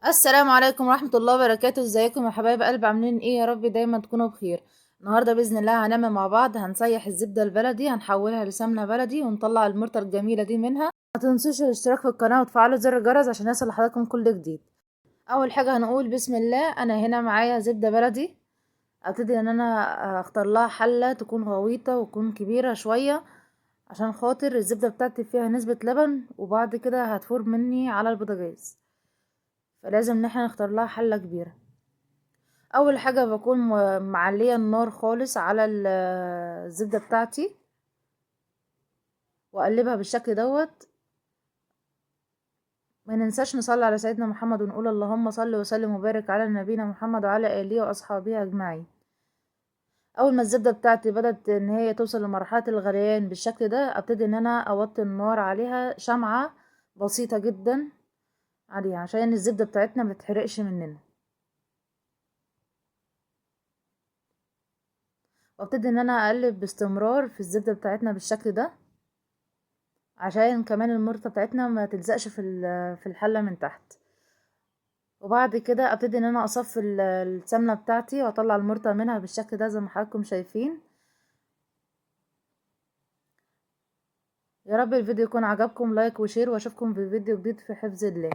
السلام عليكم ورحمة الله وبركاته. ازيكم يا حبايب قلب؟ عاملين ايه؟ يا رب دايما تكونوا بخير. النهاردة بإذن الله هنعمل مع بعض، هنسيح الزبدة البلدي، هنحولها لسمنة بلدي ونطلع المرتة الجميلة دي منها. ما تنسوش الاشتراك في القناة وتفعلوا زر الجرس عشان يصل لحضراتكم كل جديد. اول حاجة هنقول بسم الله. انا هنا معايا زبدة بلدي. ابتدي ان انا اختار لها حلة تكون غويطة وتكون كبيرة شوية، عشان خاطر الزبدة بتاعتي فيها نسبة لبن وبعد كده هتفور مني على البوتاجاز، فلازم ان احنا نختار لها حلة كبيرة. اول حاجة بكون معلية النار خالص على الزبدة بتاعتي واقلبها بالشكل دوت. ما ننساش نصلي على سيدنا محمد ونقول اللهم صل وسلم وبارك على نبينا محمد وعلى اله واصحابه اجمعين. اول ما الزبدة بتاعتي بدأت ان هي توصل لمرحلة الغليان بالشكل ده، ابتدي ان انا اوطي النار عليها شمعة بسيطة جدا عليها عشان الزبدة بتاعتنا ما تتحرقش مننا. وابتدي ان انا اقلب باستمرار في الزبدة بتاعتنا بالشكل ده، عشان كمان المرطة بتاعتنا ما تلزقش في الحلة من تحت. وبعد كده ابتدي ان انا اصفي السمنة بتاعتي واطلع المرطة منها بالشكل ده زي ما حضراتكم شايفين. يا رب الفيديو يكون عجبكم، لايك وشير، واشوفكم في فيديو جديد في حفظ الله.